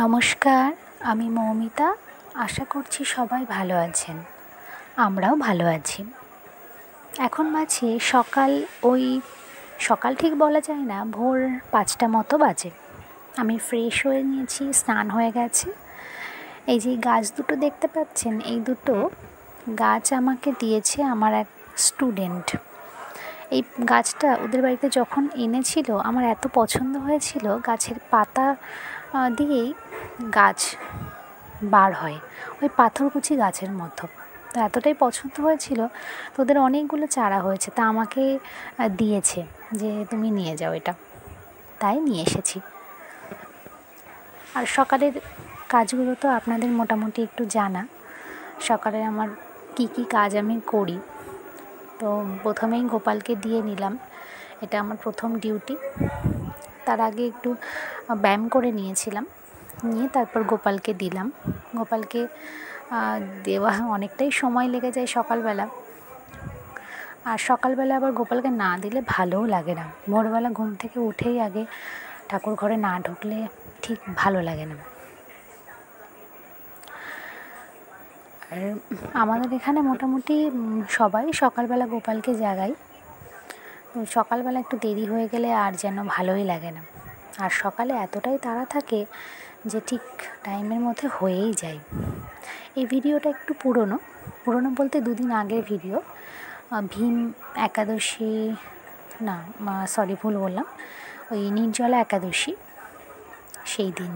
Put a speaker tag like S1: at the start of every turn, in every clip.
S1: নমস্কার, আমি মৌমিতা। আশা করছি সবাই ভালো আছেন। আমরাও ভালো আছি। এখন বাজে সকাল ঠিক বলা যায় না, ভোর 5টা মতো বাজে। আমি ফ্রেশ হয়ে নিয়েছি, স্নান হয়ে গেছে। এই যে গাছ দুটো দেখতে পাচ্ছেন, এই দুটো গাছ আমাকে দিয়েছে আমার এক স্টুডেন্ট। এই গাছটা ওদের বাড়িতে যখন এনেছিল আমার এত পছন্দ হয়েছিল, গাছের পাতা দিয়েই গাছ বার হয়, ওই পাথরকুচি গাছের মতো। তো এতটাই পছন্দ হয়েছিল, তো ওদের অনেকগুলো চারা হয়েছে, তা আমাকে দিয়েছে যে তুমি নিয়ে যাও এটা। তাই নিয়ে এসেছি। আর সকালের কাজগুলো তো আপনাদের মোটামুটি একটু জানা। সকালে আমার কি কি কাজ আমি করি, তো প্রথমেই গোপালকে দিয়ে নিলাম, এটা আমার প্রথম ডিউটি। তার আগে একটু ব্যায়াম করে নিয়েছিলাম, নিয়ে তারপর গোপালকে দিলাম। গোপালকে দেওয়া অনেকটাই সময় লেগে যায় সকালবেলা, আর সকালবেলা আবার গোপালকে না দিলে ভালোও লাগে না। ভোরবেলা ঘুম থেকে উঠেই আগে ঠাকুর ঘরে না ঢুকলে ঠিক ভালো লাগে না। আর আমাদের এখানে মোটামুটি সবাই সকালবেলা গোপালকে জাগায়। সকালবেলা একটু দেরি হয়ে গেলে আর যেন ভালোই লাগে না। আর সকালে এতটাই তাড়া থাকে যে ঠিক টাইমের মধ্যে হয়েই যায়। এই ভিডিওটা একটু পুরনো বলতে 2 দিন আগের ভিডিও। ভীম একাদশী, না সরি ভুল বললাম, ওই নির্জলা একাদশী সেই দিন।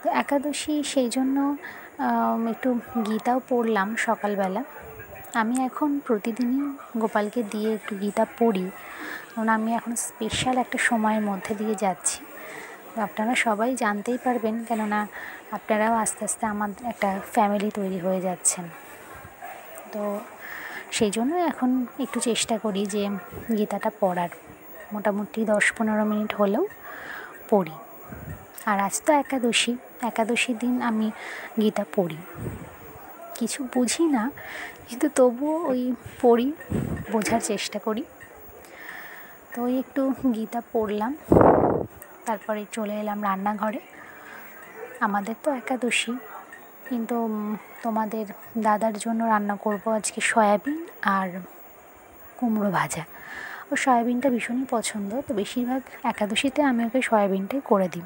S1: তো একাদশী সেই জন্য একটু গীতাও পড়লাম সকালবেলা। আমি এখন প্রতিদিনই গোপালকে দিয়ে একটু গীতা পড়ি, কারণ আমি এখন স্পেশাল একটা সময়ের মধ্যে দিয়ে যাচ্ছি। আপনারা সবাই জানতেই পারবেন, কেননা আপনারাও আস্তে আস্তে আমার একটা ফ্যামিলি তৈরি হয়ে যাচ্ছেন। তো সেই জন্য এখন একটু চেষ্টা করি যে গীতাটা পড়ার, মোটামুটি 10-15 মিনিট হলেও পড়ি। আর আজ তো একাদশীর দিন আমি গীতা পড়ি। কিছু বুঝি না, কিন্তু তবুও ওই পড়ি, বোঝার চেষ্টা করি। তো ওই একটু গীতা পড়লাম, তারপরে চলে এলাম রান্নাঘরে। আমাদের তো একাদশী, কিন্তু তোমাদের দাদার জন্য রান্না করব আজকে সয়াবিন আর কুমড়ো ভাজা। ও সয়াবিনটা ভীষণই পছন্দ, তো বেশিরভাগ একাদশীতে আমি ওকে সয়াবিনটাই করে দিই।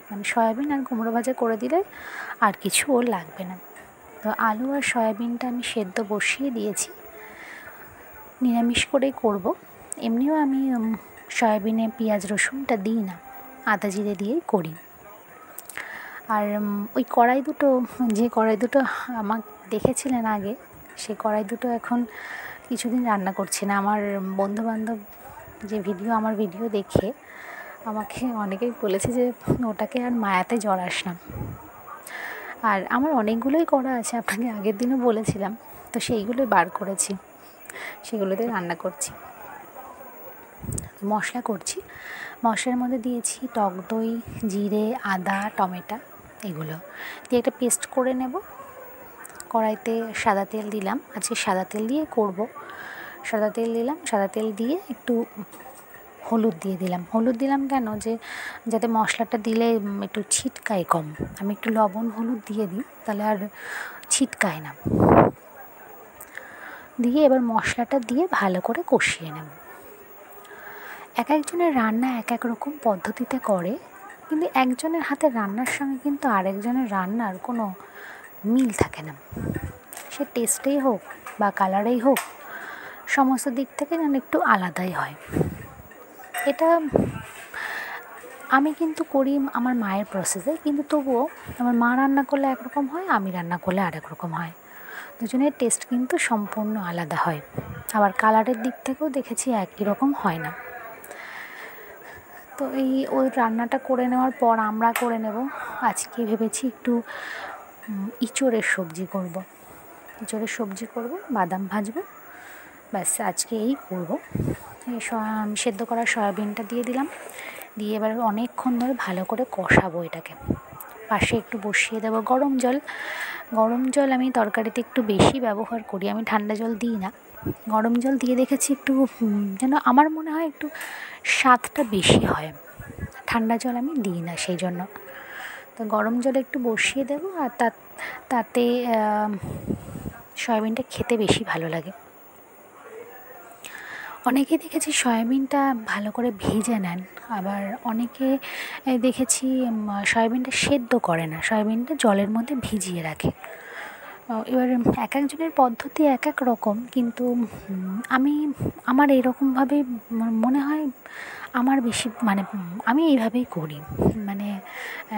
S1: মানে সয়াবিন আর কুমড়ো ভাজা করে দিলে আর কিছু ওর লাগবে না। তো আলু আর সয়াবিনটা আমি সেদ্ধ বসিয়ে দিয়েছি, নিরামিষ করেই করব। এমনিও আমি সয়াবিনে পেঁয়াজ রসুনটা দিই না, আদা জিরে দিয়েই করি। আর ওই যে কড়াই দুটো আমার দেখেছিলেন আগে, সেই কড়াই দুটো এখন কিছুদিন রান্না করছি না। আমার বন্ধুবান্ধব যে আমার ভিডিও দেখে আমাকে অনেকেই বলেছে যে ওটাকে আর মায়াতে জড়াস না। আর আমার অনেকগুলোই করা আছে, আপনাকে আগের দিনও বলেছিলাম, তো সেইগুলোই বার করেছি, সেগুলোতে রান্না করছি। মশলা করছি, মশলার মধ্যে দিয়েছি টক দই, জিরে, আদা, টমেটো, এগুলো দিয়ে একটা পেস্ট করে নেব। কড়াইতে সাদা তেল দিলাম, আজকে সাদা তেল দিয়ে করব। সাদা তেল দিলাম, সাদা তেল দিয়ে একটু হলুদ দিয়ে দিলাম। হলুদ দিলাম কেন, যাতে মশলাটা দিলে একটু ছিটকায় কম। আমি একটু লবণ হলুদ দিয়ে দিই, তাহলে আর ছিটকায় না। দিয়ে এবার মশলাটা দিয়ে ভালো করে কষিয়ে নেব। এক একজনের রান্না এক এক রকম পদ্ধতিতে করে, কিন্তু একজনের হাতের রান্নার সঙ্গে কিন্তু আরেকজনের রান্নার কোনো মিল থাকে না। সে টেস্টেই হোক বা কালারেই হোক, সমস্ত দিক থেকে যেন একটু আলাদাই হয়। এটা আমি কিন্তু করি আমার মায়ের প্রসেসে, কিন্তু তবুও আমার মা রান্না করলে একরকম হয়, আমি রান্না করলে আরেক রকম হয়। দুজনের টেস্ট কিন্তু সম্পূর্ণ আলাদা হয়। আবার কালারের দিক থেকেও দেখেছি একই রকম হয় না। তো ওই রান্নাটা করে নেওয়ার পর আমরা করে নেব। আজকে ভেবেছি একটু ইঁচড়ের সবজি করব, বাদাম ভাজবো, ব্যাস আজকে এই করব। সেদ্ধ করা সয়াবিনটা দিয়ে দিলাম, দিয়ে এবার অনেকক্ষণ ধরে ভালো করে কষাবো এটাকে। পাশে একটু বসিয়ে দেবো গরম জল। আমি তরকারিতে একটু বেশি ব্যবহার করি, আমি ঠান্ডা জল দিই না। গরম জল দিয়ে দেখেছি একটু যেন আমার মনে হয় একটু স্বাদটা বেশি হয়, ঠান্ডা জল আমি দিই না সেই জন্য। তো গরম জলে একটু বসিয়ে দেবো, আর তাতে সয়াবিনটা খেতে বেশি ভালো লাগে। অনেকে দেখেছি সয়াবিনটা ভালো করে ভেজে নেন, আবার অনেকে দেখেছি সয়াবিনটা সেদ্ধ করে না, সয়াবিনটা জলের মধ্যে ভিজিয়ে রাখে। এবার এক একজনের পদ্ধতি এক এক রকম, কিন্তু আমার এরকমভাবেই মনে হয় আমার বেশি মানে আমি এইভাবেই করি। মানে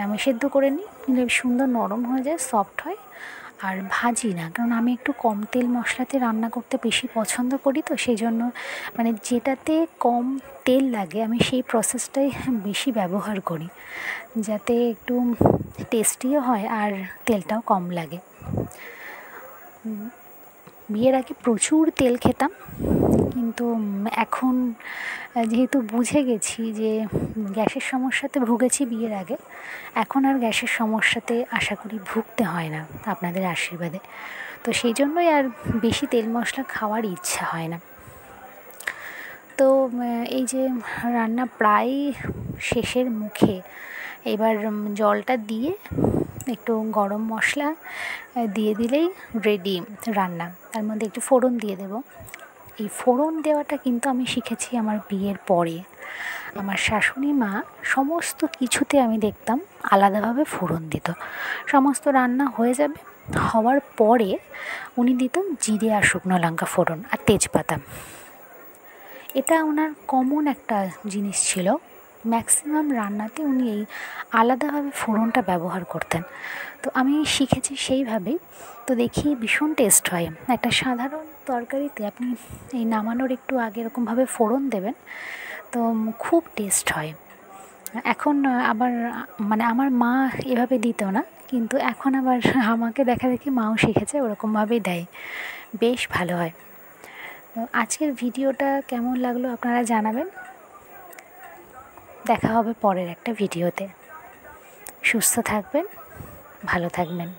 S1: আমি সেদ্ধ করে নিই, নিলে সুন্দর নরম হয়ে যায়, সফট হয়। আর ভাজি না, কারণ আমি একটু কম তেল মশলাতে রান্না করতে বেশি পছন্দ করি, তো সেই জন্য মানে যেটাতে কম তেল লাগে আমি সেই প্রসেসটাই বেশি ব্যবহার করি, যাতে একটু টেস্টিও হয় আর তেলটাও কম লাগে। বিয়ের আগে প্রচুর তেল খেতাম, কিন্তু এখন যেহেতু বুঝে গেছি যে গ্যাসের সমস্যাতে ভুগেছি বিয়ের আগে, এখন আর গ্যাসের সমস্যাতে আশা করি ভুগতে হয় না আপনাদের আশীর্বাদে। তো সেই জন্যই আর বেশি তেল মশলা খাওয়ার ইচ্ছা হয় না। তো এই যে রান্না প্রায় শেষের মুখে, এবার জলটা দিয়ে একটু গরম মশলা দিয়ে দিলেই রেডি রান্না। তার মধ্যে একটু ফোড়ন দিয়ে দেবো। এই ফোড়ন দেওয়াটা কিন্তু আমি শিখেছি আমার বিয়ের পরে। আমার শাশুড়ি মা সমস্ত কিছুতে আমি দেখতাম আলাদাভাবে ফোড়ন দিত। সমস্ত রান্না হয়ে যাবে, হওয়ার পরে উনি দিত জিরে আর শুকনো লঙ্কা ফোড়ন আর তেজপাতা। এটা ওনার কমন একটা জিনিস ছিল, ম্যাক্সিমাম রান্নাতে উনি এই আলাদাভাবে ফোড়নটা ব্যবহার করতেন। তো আমি শিখেছি সেইভাবেই। তো দেখি ভীষণ টেস্ট হয়। একটা সাধারণ তরকারিতে আপনি এই নামানোর একটু আগে এরকমভাবে ফোড়ন দেবেন, তো খুব টেস্ট হয়। এখন আবার মানে আমার মা এভাবে দিত না, কিন্তু এখন আবার আমাকে দেখা দেখি মাও শিখেছে, ওরকমভাবেই দেয়, বেশ ভালো হয়। তো আজকের ভিডিওটা কেমন লাগলো আপনারা জানাবেন। দেখা হবে পরের একটা ভিডিওতে। সুস্থ থাকবেন, ভালো থাকবেন।